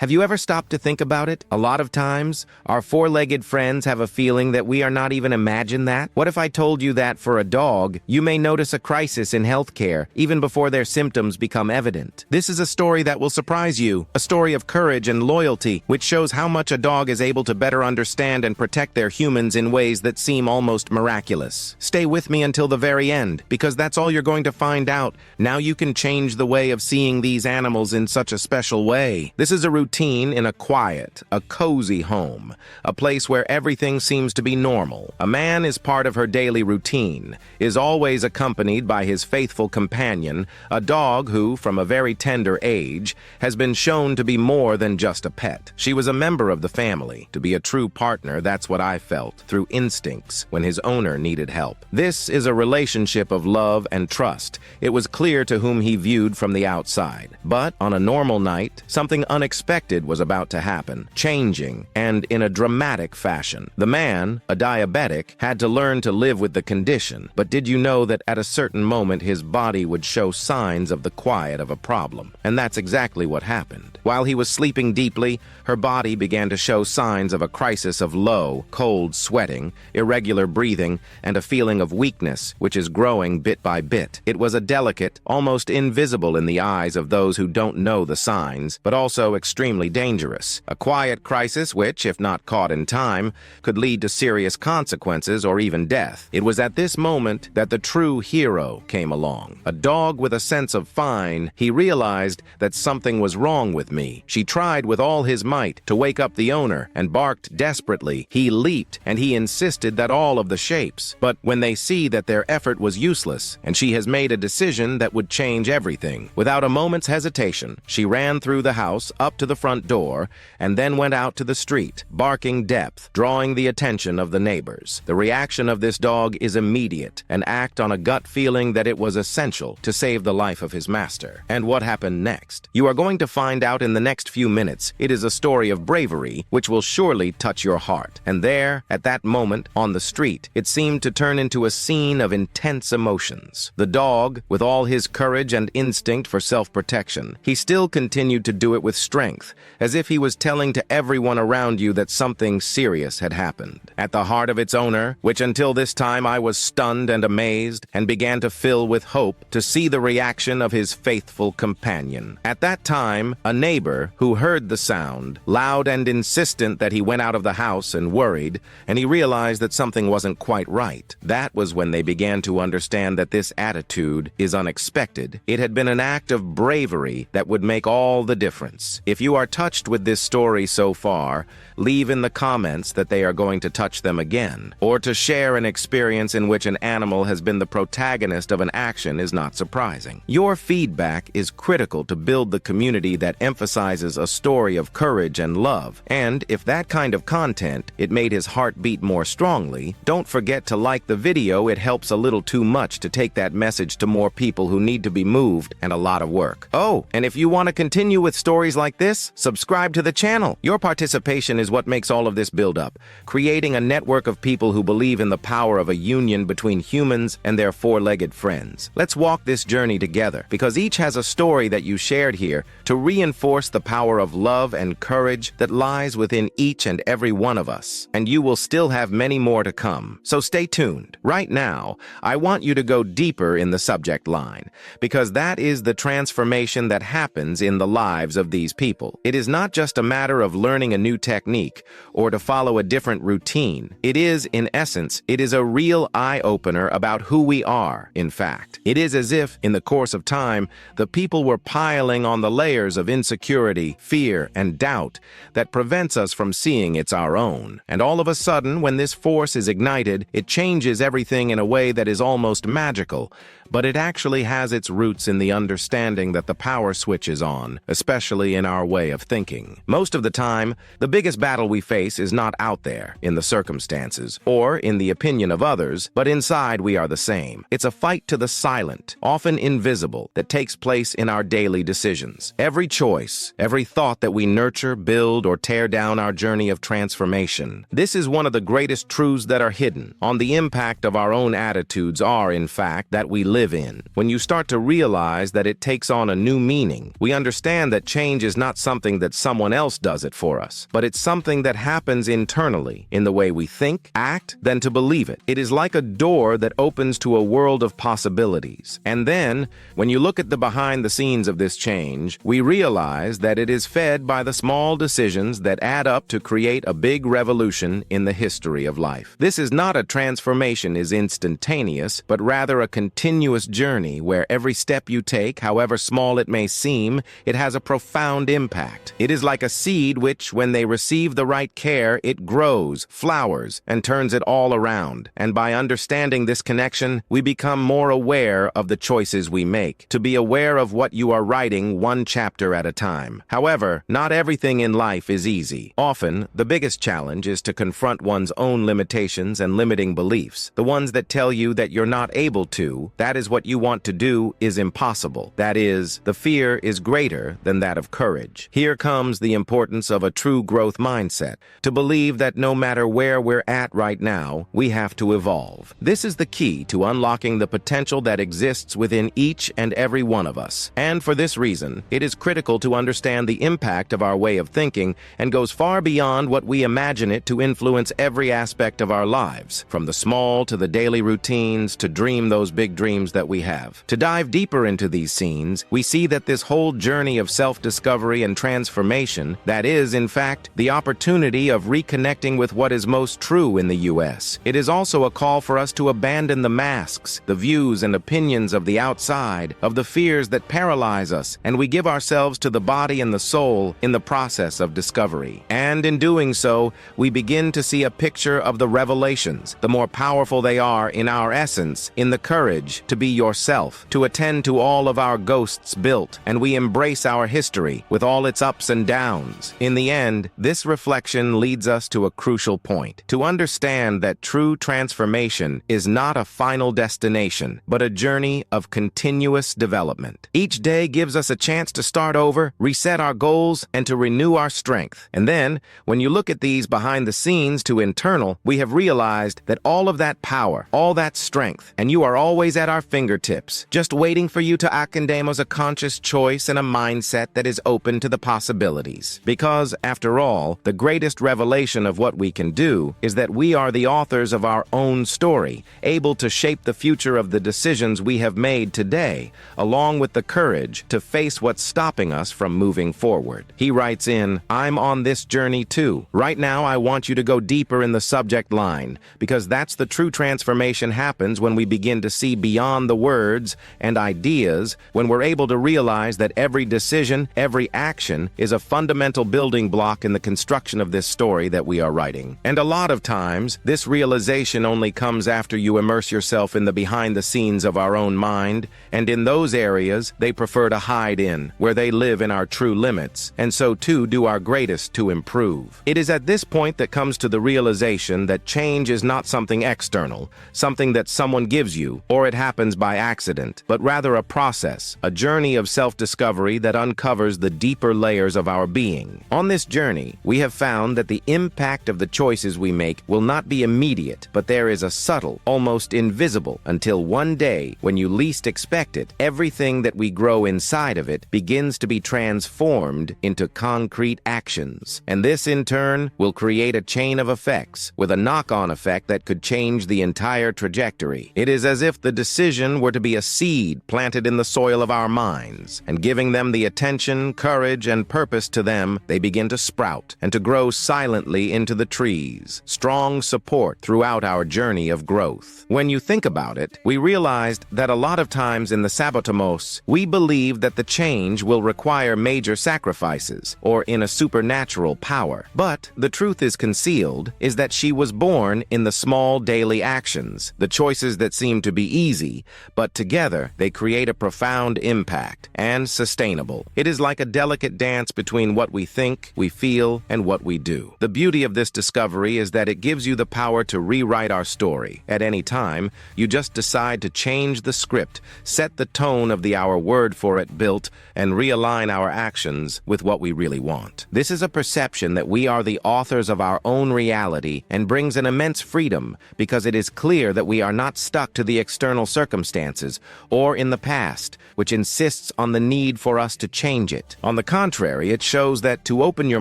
Have you ever stopped to think about it? A lot of times, our four-legged friends have a feeling that we are not even imagine that. What if I told you that for a dog, you may notice a crisis in healthcare even before their symptoms become evident? This is a story that will surprise you, a story of courage and loyalty, which shows how much a dog is able to better understand and protect their humans in ways that seem almost miraculous. Stay with me until the very end, because that's all you're going to find out. Now you can change the way of seeing these animals in such a special way. This is a routine in a quiet, a cozy home, a place where everything seems to be normal. A man is part of her daily routine, is always accompanied by his faithful companion, a dog who, from a very tender age, has been shown to be more than just a pet. She was a member of the family. To be a true partner, that's what I felt, through instincts, when his owner needed help. This is a relationship of love and trust. It was clear to whom he viewed from the outside. But on a normal night, something unexpected was about to happen, changing, and in a dramatic fashion. The man, a diabetic, had to learn to live with the condition, but did you know that at a certain moment his body would show signs of the quiet of a problem? And that's exactly what happened. While he was sleeping deeply, her body began to show signs of a crisis of low, cold sweating, irregular breathing, and a feeling of weakness, which is growing bit by bit. It was a delicate, almost invisible in the eyes of those who don't know the signs, but also extremely dangerous. A quiet crisis which, if not caught in time, could lead to serious consequences or even death. It was at this moment that the true hero came along. A dog with a sense of fine. He realized that something was wrong with me. She tried with all his might to wake up the owner and barked desperately. He leaped and he insisted that all of the shapes. But when they see that their effort was useless and she has made a decision that would change everything, without a moment's hesitation, she ran through the house up to the front door and then went out to the street, barking depth, drawing the attention of the neighbors. The reaction of this dog is immediate, an act on a gut feeling that it was essential to save the life of his master. And what happened next? You are going to find out in the next few minutes. It is a story of bravery which will surely touch your heart. And there, at that moment, on the street, it seemed to turn into a scene of intense emotions. The dog, with all his courage and instinct for self-protection, he still continued to do it with strength, as if he was telling to everyone around you that something serious had happened. At the heart of its owner, which until this time I was stunned and amazed and began to fill with hope to see the reaction of his faithful companion. At that time, a neighbor who heard the sound, loud and insistent that he went out of the house and worried, and he realized that something wasn't quite right. That was when they began to understand that this attitude is unexpected. It had been an act of bravery that would make all the difference. If you are touched with this story so far, leave in the comments that they are going to touch them again. Or to share an experience in which an animal has been the protagonist of an action is not surprising. Your feedback is critical to build the community that emphasizes a story of courage and love. And if that kind of content, it made his heart beat more strongly, don't forget to like the video. It helps a little too much to take that message to more people who need to be moved and a lot of work. Oh, and if you want to continue with stories like this, subscribe to the channel. Your participation is what makes all of this build up, creating a network of people who believe in the power of a union between humans and their four-legged friends. Let's walk this journey together, because each has a story that you shared here to reinforce the power of love and courage that lies within each and every one of us. And you will still have many more to come. So stay tuned. Right now, I want you to go deeper in the subject line, because that is the transformation that happens in the lives of these people. It is not just a matter of learning a new technique or to follow a different routine. It is, in essence, it is a real eye-opener about who we are, in fact. It is as if, in the course of time, the people were piling on the layers of insecurity, fear, and doubt that prevents us from seeing it's our own. And all of a sudden, when this force is ignited, it changes everything in a way that is almost magical. But it actually has its roots in the understanding that the power switch is on, especially in our way of thinking. Most of the time, the biggest battle we face is not out there, in the circumstances, or in the opinion of others, but inside we are the same. It's a fight to the silent, often invisible, that takes place in our daily decisions. Every choice, every thought that we nurture, build, or tear down our journey of transformation. This is one of the greatest truths that are hidden. On the impact of our own attitudes are, in fact, that we live in. When you start to realize that it takes on a new meaning, we understand that change is not something that someone else does it for us, but it's something that happens internally in the way we think, act, then to believe it. It is like a door that opens to a world of possibilities. And then, when you look at the behind the scenes of this change, we realize that it is fed by the small decisions that add up to create a big revolution in the history of life. This is not a transformation is instantaneous, but rather a continuous journey where every step you take, however small it may seem, it has a profound impact. It is like a seed which, when they receive the right care, it grows, flowers, and turns it all around. And by understanding this connection, we become more aware of the choices we make, to be aware of what you are writing one chapter at a time. However, not everything in life is easy. Often, the biggest challenge is to confront one's own limitations and limiting beliefs. The ones that tell you that you're not able to, that is what you want to do, is impossible. That is, the fear is greater than that of courage. Here comes the importance of a true growth mindset, to believe that no matter where we're at right now, we have to evolve. This is the key to unlocking the potential that exists within each and every one of us. And for this reason, it is critical to understand the impact of our way of thinking and goes far beyond what we imagine it to influence every aspect of our lives, from the small to the daily routines to dream those big dreams that we have. To dive deeper into these scenes, we see that this whole journey of self-discovery and transformation, that is, in fact, the opportunity of reconnecting with what is most true in the U.S. It is also a call for us to abandon the masks, the views and opinions of the outside, of the fears that paralyze us, and we give ourselves to the body and the soul in the process of discovery. And in doing so, we begin to see a picture of the revelations. The more powerful they are in our essence, in the courage to be yourself, to attend to all of our ghosts built, and we embrace our history with all its ups and downs. In the end, this reflection leads us to a crucial point, to understand that true transformation is not a final destination, but a journey of continuous development. Each day gives us a chance to start over, reset our goals, and to renew our strength. And then, when you look at these behind the scenes to internal, we have realized that all of that power, all that strength, and you are always at our fingertips, just waiting for you to acandemos a conscious choice and a mindset that is open to the possibilities. Because, after all, the greatest revelation of what we can do is that we are the authors of our own story, able to shape the future of the decisions we have made today, along with the courage to face what's stopping us from moving forward. He writes in, "I'm on this journey too. Right now, I want you to go deeper in the subject line, because that's the true transformation happens when we begin to see beyond the words and ideas, when we're able to realize that every decision, every action is a fundamental building block in the construction of this story that we are writing. And a lot of times, this realization only comes after you immerse yourself in the behind the scenes of our own mind, and in those areas, they prefer to hide in, where they live in our true limits, and so too do our greatest to improve. It is at this point that comes to the realization that change is not something external, something that someone gives you, or it happens by accident, but rather a process, a journey of self-discovery that uncovers the deeper layers of our being. On this journey, we have found that the impact of the choices we make will not be immediate, but there is a subtle, almost invisible, until one day, when you least expect it, everything that we grow inside of it begins to be transformed into concrete actions. And this, in turn, will create a chain of effects, with a knock-on effect that could change the entire trajectory. It is as if the decision were to be a seed planted in the soil of our minds, and giving them the attention, courage, and purpose to them, they begin to sprout and to grow silently into the trees, strong support throughout our journey of growth. When you think about it, we realized that a lot of times in the Sabotamos, we believe that the change will require major sacrifices or in a supernatural power. But the truth is concealed is that she was born in the small daily actions, the choices that seem to be easy, but together they create a profound impact and sustainable. It is like a delicate dance between what we think, we feel, and what we do. The beauty of this discovery is that it gives you the power to rewrite our story. At any time, you just decide to change the script, set the tone of the our word for it built, and realign our actions with what we really want. This is a perception that we are the authors of our own reality and brings an immense freedom, because it is clear that we are not stuck to the external circumstances or in the past, which insists on the need for us to change it. On the contrary, it shows that to open your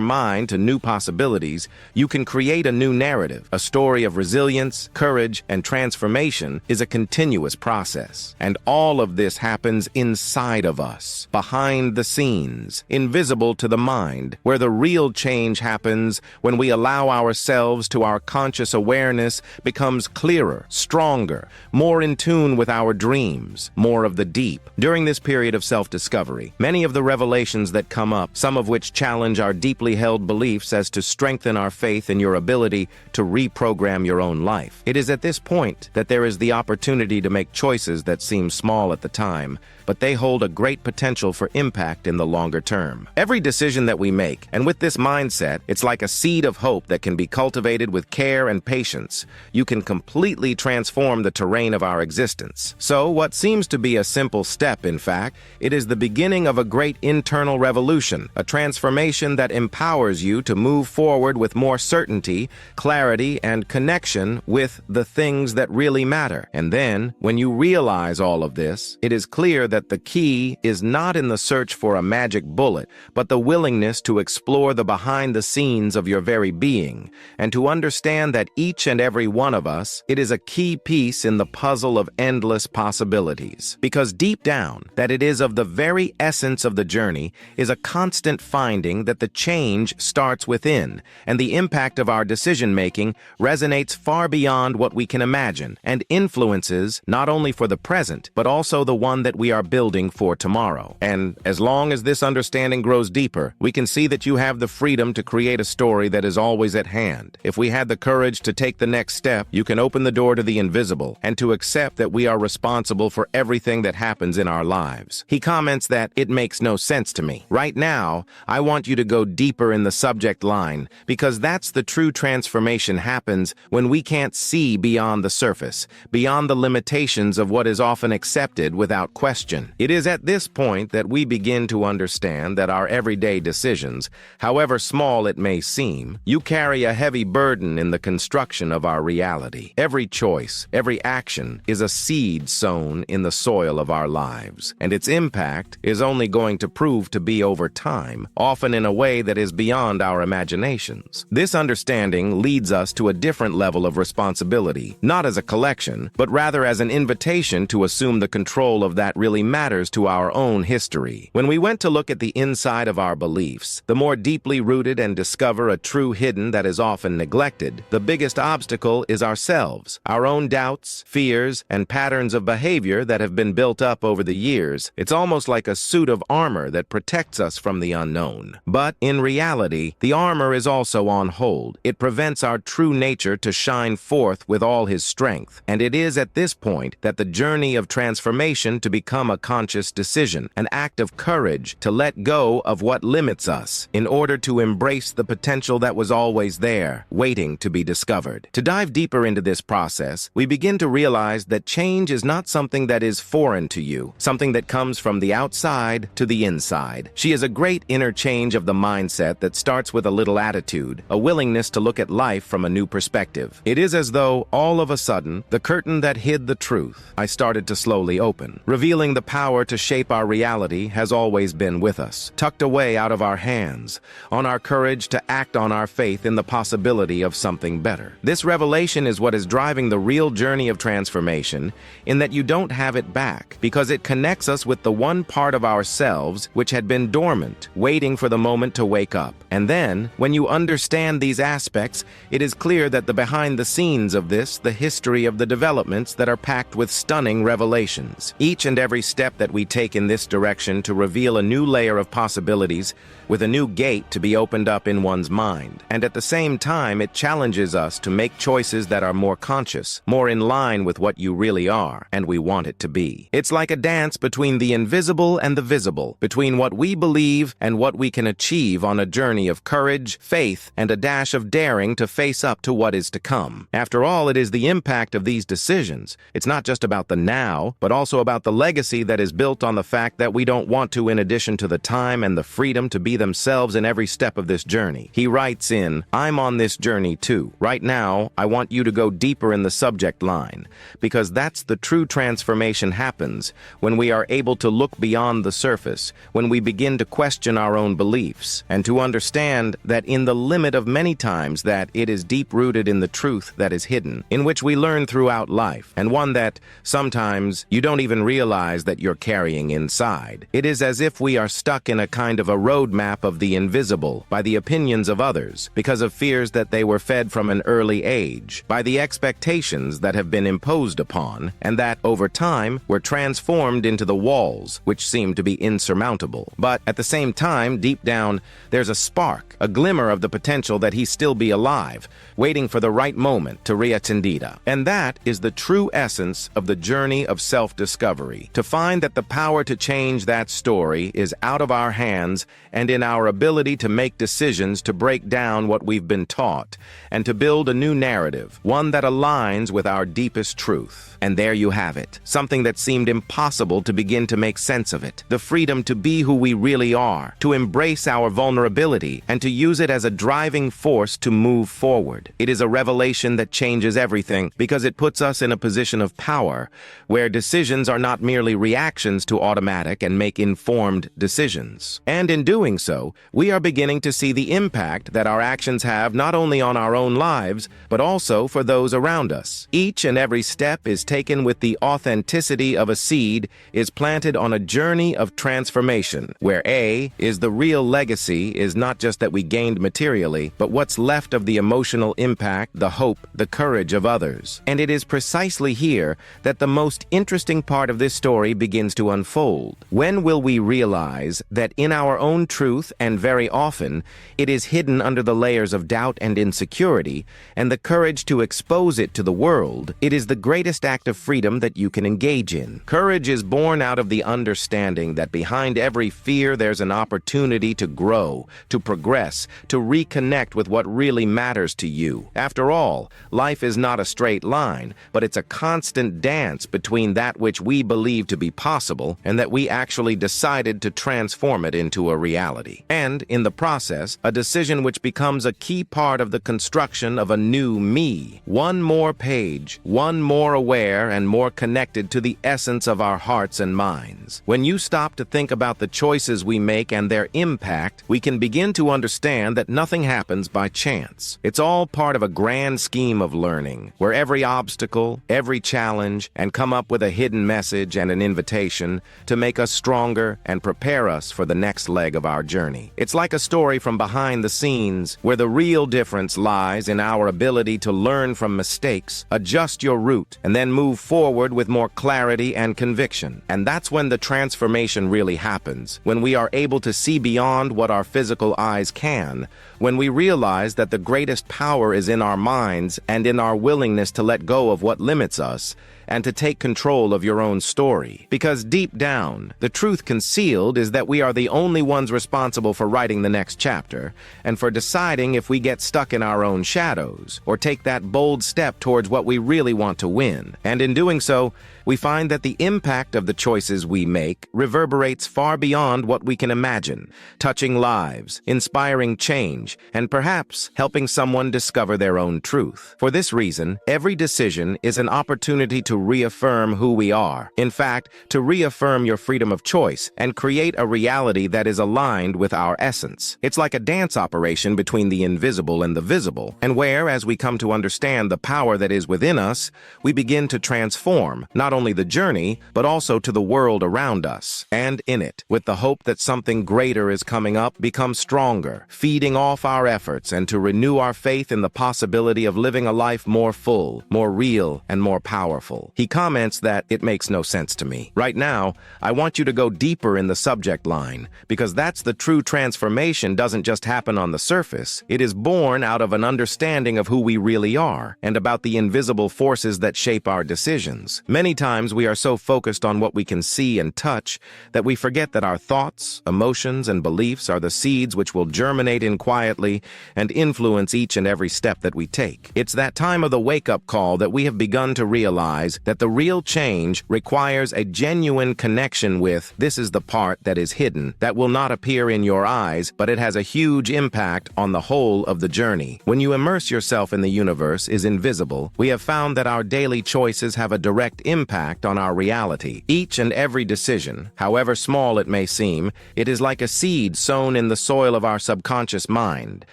mind to new possibilities, you can create a new narrative. A story of resilience, courage, and transformation is a continuous process. And all of this happens inside of us, behind the scenes, invisible to the mind, where the real change happens when we allow ourselves to our conscious awareness becomes clearer, stronger, more in tune with our dreams, more of the deep. During this period of self-discovery, many of the revelations that come up, some of which challenge our deeply held beliefs as to strengthen our faith in your ability to reprogram your own life. It is at this point that there is the opportunity to make choices that seem small at the time, but they hold a great potential for impact in the longer term. Every decision that we make, and with this mindset, it's like a seed of hope that can be cultivated with care and patience. You can completely transform the terrain of our existence. So, what seems to be a simple step, in fact, it is the beginning of a great internal revolution, a transformation that empowers you to move forward with more certainty, clarity, and connection with the things that really matter. And then, when you realize all of this, it is clear that the key is not in the search for a magic bullet, but the willingness to explore the behind the scenes of your very being, and to understand that each and every one of us, it is a key piece in the puzzle of endless possibilities. Because deep down, that it is of the very essence of the journey is a constant finding that the change starts within, and the impact of our decision-making resonates far beyond what we can imagine, and influences not only for the present, but also the one that we are building for tomorrow. And as long as this understanding grows deeper, we can see that you have the freedom to create a story that is always at hand. If we had the courage to take the next step, you can open the door to the invisible and to accept that we are responsible for everything that happens in our lives. He comments that it makes no sense to me. Right now, I want you to go deeper in the subject line, because that's the true transformation happens when we can't see beyond the surface, beyond the limitations of what is often accepted without question. It is at this point that we begin to understand that our everyday decisions, however small it may seem, you carry a heavy burden in the construction of our reality. Every choice, every action is a seed sown in the soil of our lives, and its impact is only going to prove to be over time, often in a way that is beyond our imaginations. This understanding leads us to a different level of responsibility, not as a collection, but rather as an invitation to assume the control of that really matters to our own history. When we went to look at the inside of our beliefs, the more deeply rooted, and discover a true hidden that is often neglected, the biggest obstacle is ourselves, our own doubts, fears, and patterns of behavior that have been built up over the years. It's almost like a suit of armor that protects us from the unknown. But in reality, the armor is also on hold. It prevents our true nature to shine forth with all his strength. And it is at this point that the journey of transformation to become a conscious decision, an act of courage to let go of what limits us in order to embrace the potential that was always there, waiting to be discovered. To dive deeper into this process, we begin to realize that change is not something that is foreign to you, something that comes from the outside to the inside. She is a great interchange of the mindset that starts with a little attitude, a willingness to look at life from a new perspective. It is as though, all of a sudden, the curtain that hid the truth I started to slowly open, revealing the power to shape our reality has always been with us, tucked away out of our hands, on our courage to act on our faith in the possibility of something better. This revelation is what is driving the real journey of transformation, in that you don't have it back, because it connects us with the one part of ourselves which had been dormant, waiting for the moment to wake up. And then, when you understand these aspects, it is clear that the behind the scenes of this, the history of the developments that are packed with stunning revelations. Each and every step that we take in this direction to reveal a new layer of possibilities, with a new gate to be opened up in one's mind. And at the same time, it challenges us to make choices that are more conscious, more in line with what you really are, and we want it to be. It's like a dance between the invisible and the visible, between what we believe and what we can achieve on a journey of courage, faith, and a dash of daring to face up to what is to come. After all, it is the impact of these decisions. It's not just about the now, but also about the legacy that is built on the fact that we don't want to, in addition to the time and the freedom to be themselves in every step of this journey. He writes in, "I'm on this journey too. Right now, I want you to go deeper in the subject line, because that's the true transformation happens when we are able to look beyond the surface, when we begin to question our own beliefs, and to understand that in the limit of many times that it is deep-rooted in the truth that is hidden, in which we learn throughout life, and one that sometimes you don't even realize that you're carrying inside. It is as if we are stuck in a kind of a roadmap of the invisible by the opinions of others, because of fears that they were fed from an early age, by the expectations that have been imposed upon, and that, over time, were transformed into the walls, which seem to be insurmountable. But at the same time, deep down, there's a spark, a glimmer of the potential that he still be alive, waiting for the right moment to reattendida. And that is the true essence of the journey of self-discovery, to find that the power to change that story is out of our hands and in our ability to make decisions to break down what we've been taught and to build a new narrative, one that aligns with our deepest truth. And there you have it, something that seemed impossible to begin to make sense of it, the freedom to be who we really are, to embrace our vulnerability, and to use it as a driving force to move forward. It is a revelation that changes everything because it puts us in a position of power, where decisions are not merely reactions to automatic and make informed decisions. And in doing so, we are beginning to see the impact that our actions have not only on our own lives, but also for those around us. Each and every step is taken with the authenticity of a seed is planted on a journey of transformation, where A is the real legacy is not just that we gained materially, but what's left of the emotional impact, the hope, the courage of others. And it is precisely here that the most interesting part of this story begins to unfold. When will we realize that in our own truth, and very often, it is hidden under the layers of doubt and insecurity, and the courage to expose it to the world, it is the greatest act of freedom that you can engage in. Courage is born out of the understanding that behind every fear there's an opportunity to grow, to progress, to reconnect with what really matters to you. After all, life is not a straight line, but it's a constant dance between that which we believe to be possible and that we actually decided to transform it into a reality. And, in the process, a decision which becomes a key part of the construction of a new me. One more page, one more aware and more connected to the essence of our hearts and minds. When you stop to think about the choices we make and their impact, we can begin to understand that nothing happens by chance. It's all part of a grand scheme of learning, where every obstacle, every challenge, and come up with a hidden message and an invitation to make us stronger and prepare us for the next leg of our journey. It's like a story from behind the scenes, where the real difference lies in our ability to learn from mistakes, adjust your route, and then move forward with more clarity and conviction. And that's when the transformation really happens, when we are able to see beyond what our physical eyes can, when we realize that the greatest power is in our minds and in our willingness to let go of what limits us, and to take control of your own story. Because deep down, the truth concealed is that we are the only ones responsible for writing the next chapter, and for deciding if we get stuck in our own shadows, or take that bold step towards what we really want to win. And in doing so, we find that the impact of the choices we make reverberates far beyond what we can imagine, touching lives, inspiring change, and perhaps helping someone discover their own truth. For this reason, every decision is an opportunity to reaffirm who we are. In fact, to reaffirm your freedom of choice and create a reality that is aligned with our essence. It's like a dance operation between the invisible and the visible, and where, as we come to understand the power that is within us, we begin to transform, not only the journey, but also to the world around us, and in it, with the hope that something greater is coming up, become stronger, feeding off our efforts, and to renew our faith in the possibility of living a life more full, more real, and more powerful. He comments that it makes no sense to me. Right now, I want you to go deeper in the subject line, because that's the true transformation doesn't just happen on the surface. It is born out of an understanding of who we really are, and about the invisible forces that shape our decisions. Many times we are so focused on what we can see and touch that we forget that our thoughts, emotions, and beliefs are the seeds which will germinate in quietly and influence each and every step that we take. It's that time of the wake-up call that we have begun to realize that the real change requires a genuine connection with, this is the part that is hidden, that will not appear in your eyes, but it has a huge impact on the whole of the journey. When you immerse yourself in the universe is invisible, we have found that our daily choices have a direct impact impact on our reality. Each and every decision, however small it may seem, it is like a seed sown in the soil of our subconscious mind,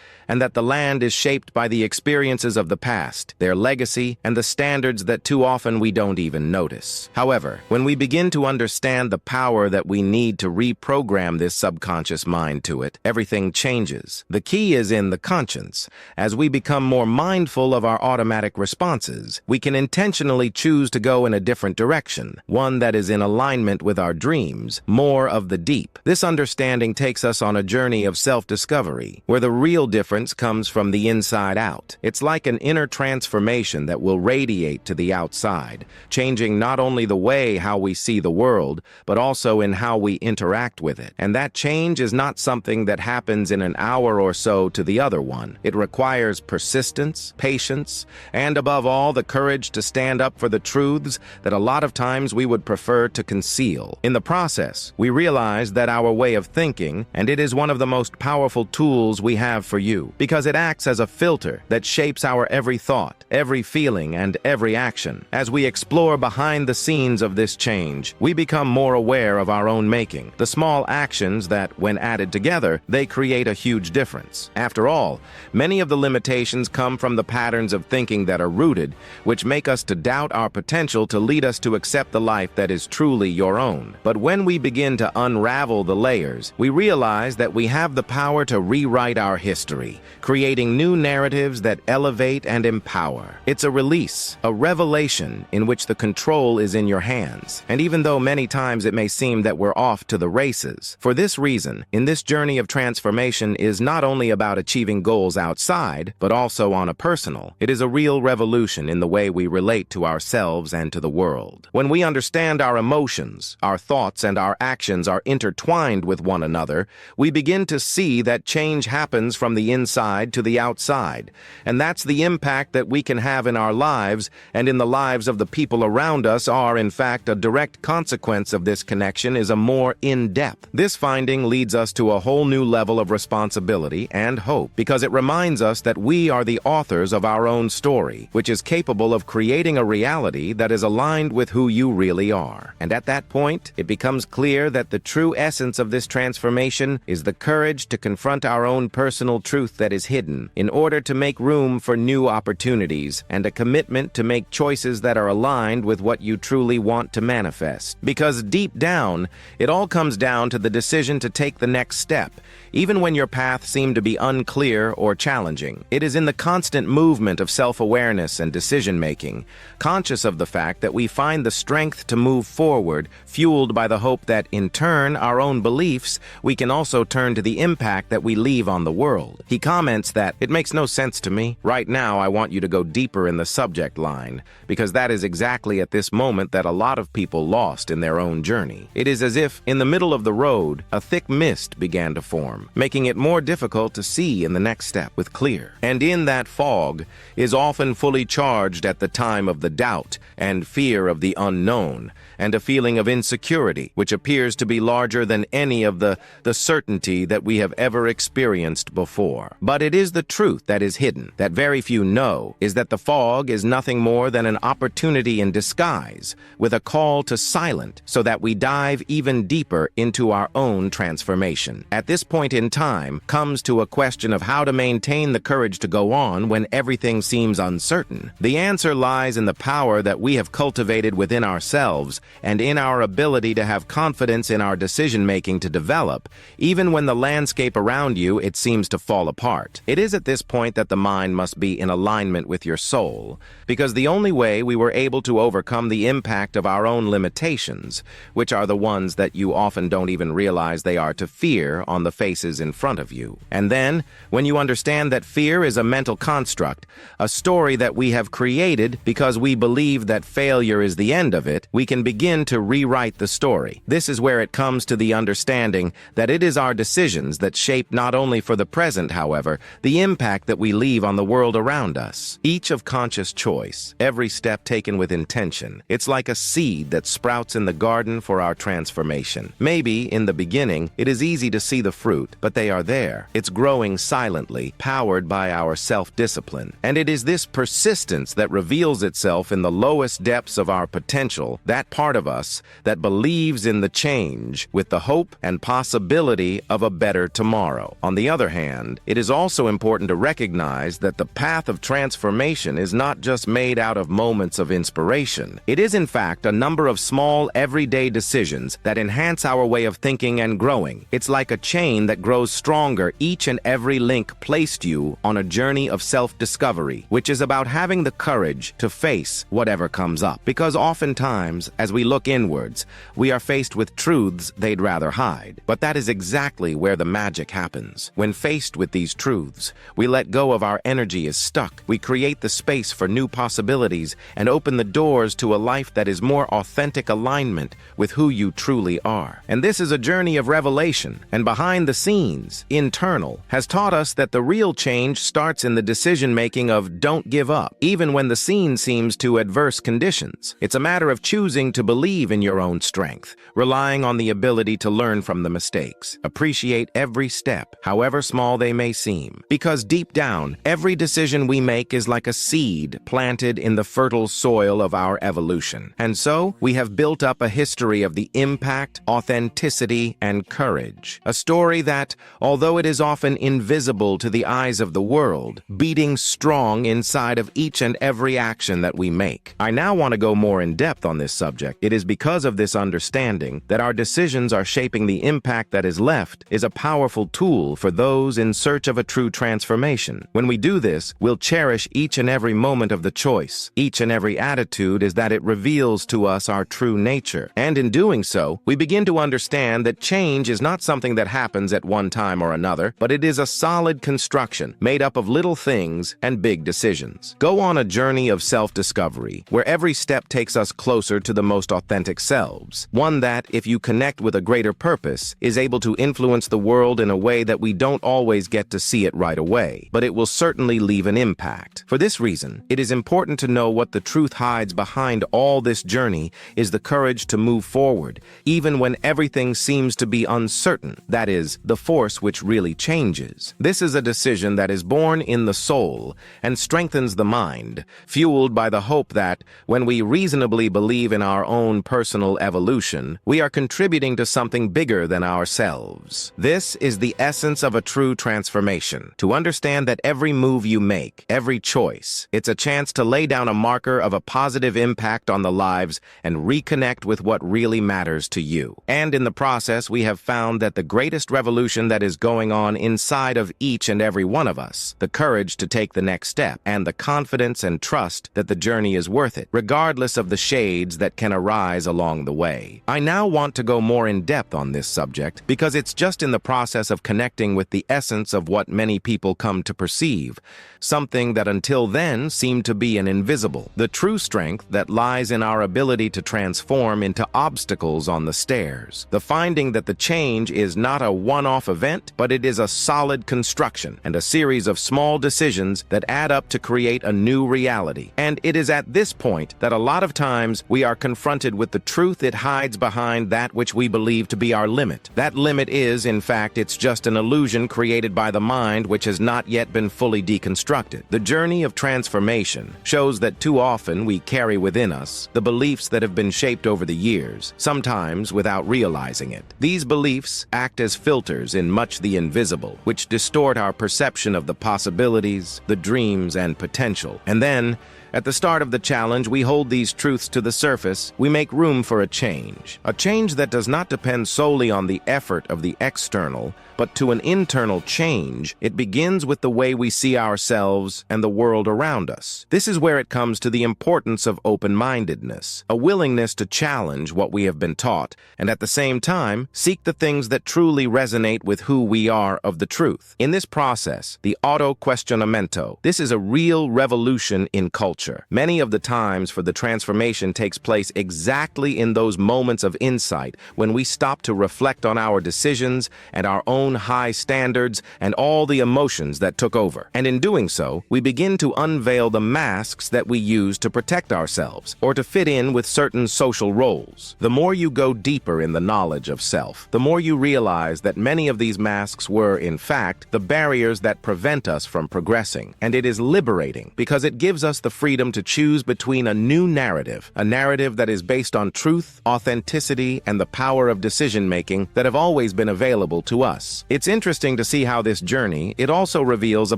and that the land is shaped by the experiences of the past, their legacy, and the standards that too often we don't even notice. However, when we begin to understand the power that we need to reprogram this subconscious mind to it, everything changes. The key is in the conscience. As we become more mindful of our automatic responses, we can intentionally choose to go in a different direction, one that is in alignment with our dreams, more of the deep. This understanding takes us on a journey of self-discovery, where the real difference comes from the inside out. It's like an inner transformation that will radiate to the outside, changing not only the way how we see the world, but also in how we interact with it. And that change is not something that happens in an hour or so to the other one. It requires persistence, patience, and above all, the courage to stand up for the truths that a lot of times we would prefer to conceal. In the process, we realize that our way of thinking, and it is one of the most powerful tools we have for you, because it acts as a filter that shapes our every thought, every feeling, and every action. As we explore behind the scenes of this change, we become more aware of our own making, the small actions that, when added together, they create a huge difference. After all, many of the limitations come from the patterns of thinking that are rooted, which make us to doubt our potential to lead us to accept the life that is truly your own. But when we begin to unravel the layers, we realize that we have the power to rewrite our history, creating new narratives that elevate and empower. It's a release, a revelation in which the control is in your hands. And even though many times it may seem that we're off to the races, for this reason, in this journey of transformation is not only about achieving goals outside, but also on a personal. It is a real revolution in the way we relate to ourselves and to the world. When we understand our emotions, our thoughts, and our actions are intertwined with one another, we begin to see that change happens from the inside to the outside, and that's the impact that we can have in our lives and in the lives of the people around us are, in fact, a direct consequence of this connection is a more in-depth. This finding leads us to a whole new level of responsibility and hope, because it reminds us that we are the authors of our own story, which is capable of creating a reality that is aligned with who you really are. And at that point, it becomes clear that the true essence of this transformation is the courage to confront our own personal truth that is hidden, in order to make room for new opportunities and a commitment to make choices that are aligned with what you truly want to manifest. Because deep down, it all comes down to the decision to take the next step, even when your path seemed to be unclear or challenging. It is in the constant movement of self-awareness and decision-making, conscious of the fact that we find the strength to move forward, fueled by the hope that, in turn, our own beliefs, we can also turn to the impact that we leave on the world. He comments that, "It makes no sense to me. Right now, I want you to go deeper in the subject line, because that is exactly at this moment that a lot of people lost in their own journey. It is as if, in the middle of the road, a thick mist began to form, making it more difficult to see in the next step with clear. And in that fog is often fully charged at the time of the doubt and fear of the unknown, and a feeling of insecurity, which appears to be larger than any of the certainty that we have ever experienced before. But it is the truth that is hidden, that very few know, is that the fog is nothing more than an opportunity in disguise, with a call to silent, so that we dive even deeper into our own transformation. At this point in time comes to a question of how to maintain the courage to go on when everything seems uncertain. The answer lies in the power that we have cultivated within ourselves and in our ability to have confidence in our decision-making to develop, even when the landscape around you it seems to fall apart. It is at this point that the mind must be in alignment with your soul, because the only way we were able to overcome the impact of our own limitations, which are the ones that you often don't even realize they are to fear on the faces in front of you. And then, when you understand that fear is a mental construct, a story that we have created because we believe that failure is the end of it, we can begin to rewrite the story. This is where it comes to the understanding that it is our decisions that shape not only for the present, however, however, the impact that we leave on the world around us. Each of conscious choice, every step taken with intention. It's like a seed that sprouts in the garden for our transformation. Maybe, in the beginning, it is easy to see the fruit, but they are there. It's growing silently, powered by our self-discipline. And it is this persistence that reveals itself in the lowest depths of our potential, that part of us that believes in the change with the hope and possibility of a better tomorrow. On the other hand, it is also important to recognize that the path of transformation is not just made out of moments of inspiration. It is, in fact, a number of small, everyday decisions that enhance our way of thinking and growing. It's like a chain that grows stronger each and every link placed you on a journey of self-discovery, which is about having the courage to face whatever comes up. Because oftentimes, as we look inwards, we are faced with truths they'd rather hide. But that is exactly where the magic happens. When faced with these truths, we let go of our energy as stuck. We create the space for new possibilities and open the doors to a life that is more authentic alignment with who you truly are. And this is a journey of revelation, and behind the scenes, internal, has taught us that the real change starts in the decision-making of don't give up, even when the scene seems to adverse conditions. It's a matter of choosing to believe in your own strength, relying on the ability to learn from the mistakes. Appreciate every step, however small they may seem. Because deep down, every decision we make is like a seed planted in the fertile soil of our evolution. And so, we have built up a history of the impact, authenticity, and courage. A story that, although it is often invisible to the eyes of the world, beating strong inside of each and every action that we make. I now want to go more in depth on this subject. It is because of this understanding that our decisions are shaping the impact that is left is a powerful tool for those in search of a true transformation. When we do this, we'll cherish each and every moment of the choice. Each and every attitude is that it reveals to us our true nature. And in doing so, we begin to understand that change is not something that happens at one time or another, but it is a solid construction made up of little things and big decisions. Go on a journey of self-discovery, where every step takes us closer to the most authentic selves. One that, if you connect with a greater purpose, is able to influence the world in a way that we don't always get to see it right away, but it will certainly leave an impact. For this reason, it is important to know what the truth hides behind all this journey is the courage to move forward, even when everything seems to be uncertain. That is, the force which really changes. This is a decision that is born in the soul and strengthens the mind, fueled by the hope that, when we reasonably believe in our own personal evolution, we are contributing to something bigger than ourselves. This is the essence of a true transformation. To understand that every move you make, every choice, it's a chance to lay down a marker of a positive impact on the lives and reconnect with what really matters to you. And in the process, we have found that the greatest revolution that is going on inside of each and every one of us, the courage to take the next step, and the confidence and trust that the journey is worth it, regardless of the shades that can arise along the way. I now want to go more in depth on this subject because it's just in the process of connecting with the essence of what many people come to perceive, something that until then seemed to be an invisible. The true strength that lies in our ability to transform into obstacles on the stairs. The finding that the change is not a one-off event, but it is a solid construction and a series of small decisions that add up to create a new reality. And it is at this point that a lot of times we are confronted with the truth it hides behind that which we believe to be our limit. That limit is, in fact, it's just an illusion created by the mind which has not yet been fully deconstructed. The journey of transformation shows that too often we carry within us the beliefs that have been shaped over the years, sometimes without realizing it. These beliefs act as filters in much the invisible, which distort our perception of the possibilities, the dreams, and potential. And then, at the start of the challenge, we hold these truths to the surface. We make room for a change that does not depend solely on the effort of the external, but to an internal change. It begins with the way we see ourselves and the world around us. This is where it comes to the importance of open-mindedness, a willingness to challenge what we have been taught, and at the same time, seek the things that truly resonate with who we are of the truth. In this process, the auto-questionamento, this is a real revolution in culture. Many of the times for the transformation takes place exactly in those moments of insight when we stop to reflect on our decisions and our own high standards and and all the emotions that took over. And in doing so, we begin to unveil the masks that we use to protect ourselves or to fit in with certain social roles. The more you go deeper in the knowledge of self, the more you realize that many of these masks were, in fact, the barriers that prevent us from progressing. And it is liberating because it gives us the freedom to choose between a new narrative, a narrative that is based on truth, authenticity, and the power of decision-making that have always been available to us. It's interesting to see how this journey, it also reveals a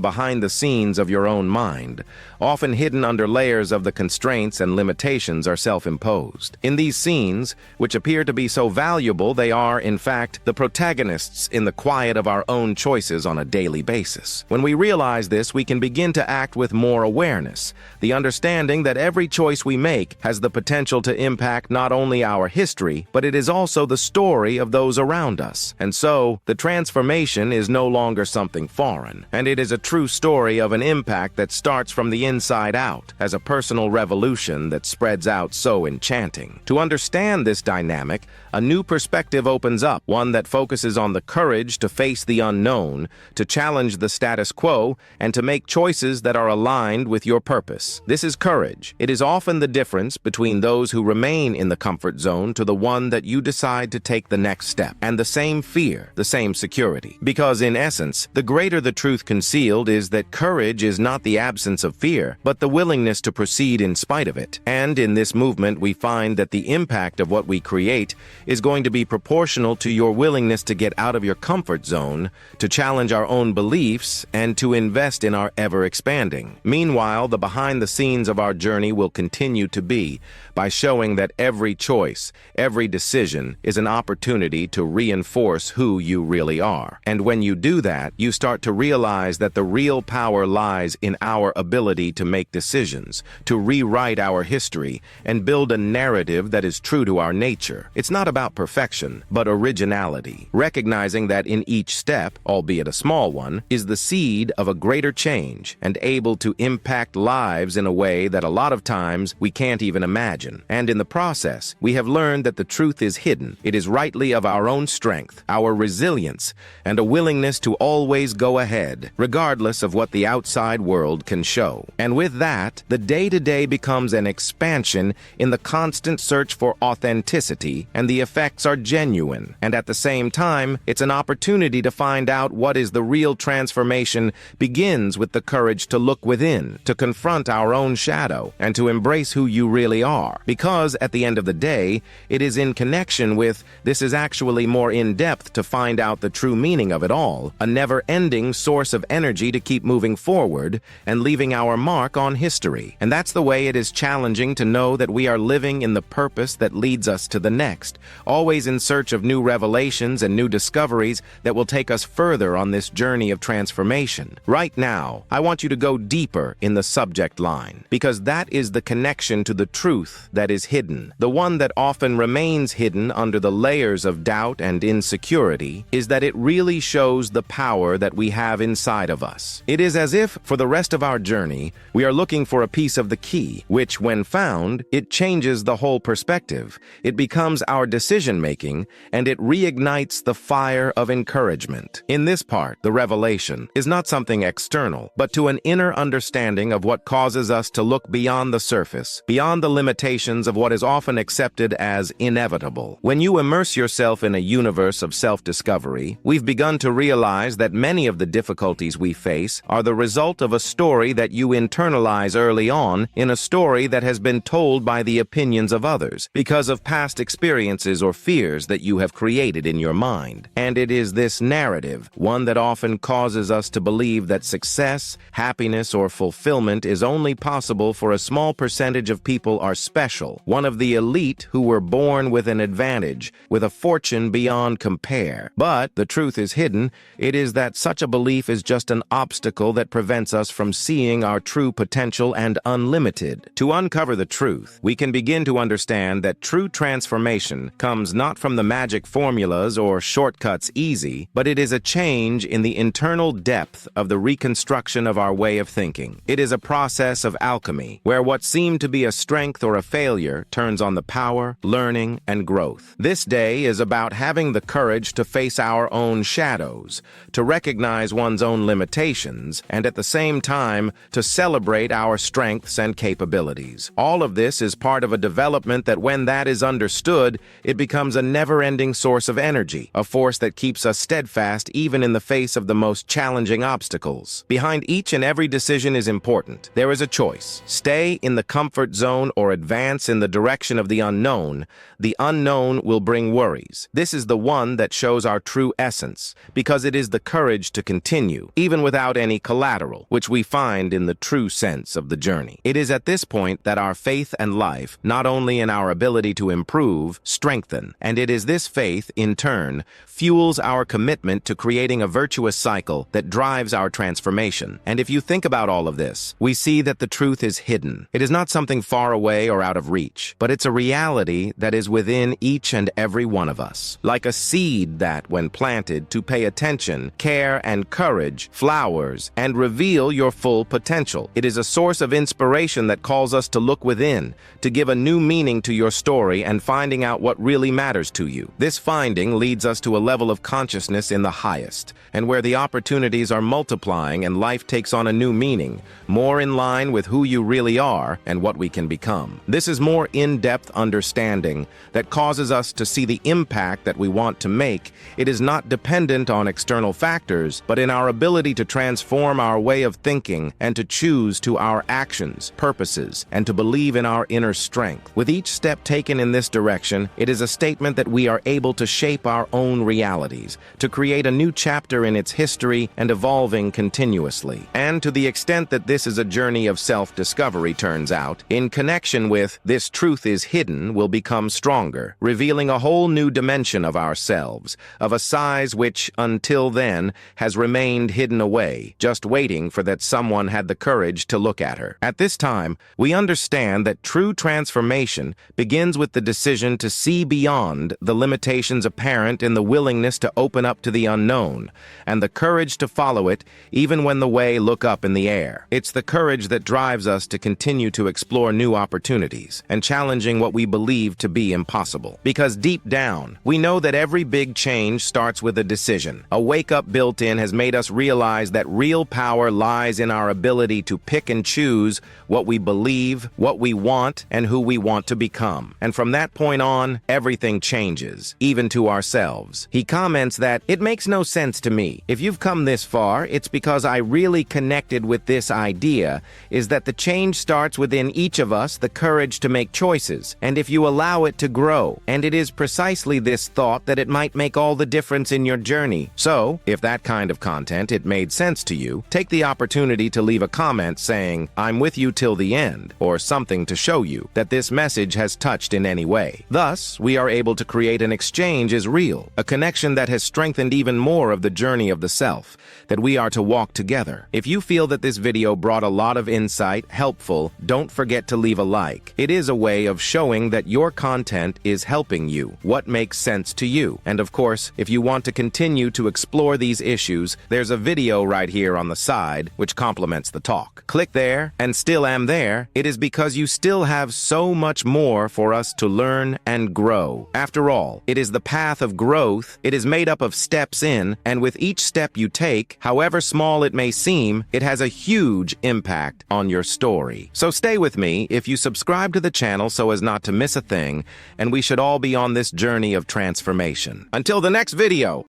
behind-the-scenes of your own mind, often hidden under layers of the constraints and limitations are self-imposed. In these scenes, which appear to be so valuable, they are, in fact, the protagonists in the quiet of our own choices on a daily basis. When we realize this, we can begin to act with more awareness, the understanding that every choice we make has the potential to impact not only our history, but it is also the story of those around us. And so, the transformation is no longer something foreign, and it is a true story of an impact that starts from the inside out, as a personal revolution that spreads out so enchanting. To understand this dynamic, a new perspective opens up, one that focuses on the courage to face the unknown, to challenge the status quo, and to make choices that are aligned with your purpose. This is courage. It is often the difference between those who remain in the comfort zone to the one that you decide to take the next step. And the same fear, the same security. Because in essence, the greater the truth concealed is that courage is not the absence of fear, but the willingness to proceed in spite of it. And in this movement, we find that the impact of what we create is going to be proportional to your willingness to get out of your comfort zone, to challenge our own beliefs, and to invest in our ever-expanding. Meanwhile, the behind-the-scenes of our journey will continue to be by showing that every choice, every decision is an opportunity to reinforce who you really are. And when you do that, you start to realize that the real power lies in our ability to make decisions, to rewrite our history, and build a narrative that is true to our nature. It's not about perfection, but originality, recognizing that in each step, albeit a small one, is the seed of a greater change and able to impact lives in a way that a lot of times we can't even imagine. And in the process, we have learned that the truth is hidden. It is rightly of our own strength, our resilience, and a willingness to always go ahead, regardless of what the outside world can show. And with that, the day-to-day becomes an expansion in the constant search for authenticity, and the effects are genuine. And at the same time, it's an opportunity to find out what is the real transformation begins with the courage to look within, to confront our own shadow, and to embrace who you really are. Because at the end of the day, it is in connection with, this is actually more in-depth to find out the true meaning of it all, a never-ending source of energy to keep moving forward and leaving our mark on history. And that's the way it is challenging to know that we are living in the purpose that leads us to the next, always in search of new revelations and new discoveries that will take us further on this journey of transformation. Right now, I want you to go deeper in the subject line, because that is the connection to the truth that is hidden. The one that often remains hidden under the layers of doubt and insecurity is that it really shows the power that we have inside of us. It is as if, for the rest of our journey, we are looking for a piece of the key, which, when found, it changes the whole perspective. It becomes our decision-making, and it reignites the fire of encouragement. In this part, the revelation is not something external, but to an inner understanding of what causes us to look beyond the surface, beyond the limitations of what is often accepted as inevitable. When you immerse yourself in a universe of self-discovery, we've begun to realize that many of the difficulties we face are the result of a story that you internalize early on, in a story that has been told by the opinions of others, because of past experiences or fears that you have created in your mind. And it is this narrative, one that often causes us to believe that success, happiness, or fulfillment is only possible for a small percentage of people are special, one of the elite who were born with an advantage, with a fortune beyond compare. But the truth is hidden. It is that such a belief is just an obstacle that prevents us from seeing our true potential and unlimited. To uncover the truth, we can begin to understand that true transformation comes not from the magic formulas or shortcuts easy, but it is a change in the internal depth of the reconstruction of our way of thinking. It is a process of alchemy, where what seemed to be a strength or a failure turns on the power, learning, and growth. This day is about having the courage to face our own shadows, to recognize one's own limitations and at the same time to celebrate our strengths and capabilities. All of this is part of a development that when that is understood, it becomes a never-ending source of energy, a force that keeps us steadfast even in the face of the most challenging obstacles. Behind each and every decision is important. There is a choice. Stay in the comfort zone or advance in the direction of the unknown. The unknown will bring worries. This is the one that shows our true essence, because it is the courage to continue, even without any collateral, which we find in the true sense of the journey. It is at this point that our faith and life, not only in our ability to improve, strengthen, and it is this faith, in turn, fuels our commitment to creating a virtuous cycle that drives our transformation. And if you think about all of this, we see that the truth is hidden. It is not something far away or out of reach, but it's a reality that is within each and every one of us. Like a seed that, when planted, to pay attention, care, and courage, flowers, and reveal your full potential. It is a source of inspiration that calls us to look within, to give a new meaning to your story and finding out what really matters to you. This finding leads us to a level of consciousness in the highest, and where the opportunities are multiplying and life takes on a new meaning, more in line with who you really are and what we can become. This is more in-depth understanding that causes us to see the impact that we want to make. It is not dependent on external factors, but in our ability to transform our way of thinking and to choose to our actions, purposes, and to believe in our inner strength. With each step taken in this direction, it is a statement that we are able to shape our own realities, to create a new chapter in its history and evolving continuously. And to the extent that this is a journey of self-discovery, turns out, in connection with this truth is hidden will become stronger, revealing a whole new dimension of ourselves, of a size which, until then, has remained hidden away, just waiting for that someone had the courage to look at her. At this time, we understand that true transformation begins with the decision to see beyond the limitations apparent in the willingness to open up to the unknown, and the courage to follow it even when the way look up in the air. It's the courage that drives us to continue to explore new opportunities and challenging what we believe to be impossible. Because deep down, we know that every big change starts with a decision. A wake-up built-in has made us realize that real power lies in our ability to pick and choose what we believe, what we want, and who we want to become. And from that point on, everything changes, even to ourselves. He comments that, "It makes no sense to me. If you've come this far, it's because I really connected with this idea, is that the change starts within each of us, the courage to make choices, and if you allow it to grow. And it is precisely this thought that it might make all the difference in your journey." So, if that kind of content, it made sense to you, take the opportunity to leave a comment saying, "I'm with you till the end," or something to show you that this message has touched in any way. Thus, we are able to create an exchange is real, a connection that has strengthened even more of the journey of the self, that we are to walk together. If you feel that this video brought a lot of insight, helpful, don't forget to leave a like. It is a way of showing that your content is helping you, what makes sense to you. And of course, if you want to continue to explore these issues, there's a video right here on the side which complements the talk. Click there, and still am there. It is because you still have so much more for us to learn and grow. After all, it is the path of growth. It is made up of steps in, and with each step you take, however small it may seem, it has a huge impact on your story. So stay with me if you subscribe to the channel so as not to miss a thing, and we should all be on this journey of transformation. Until the next video!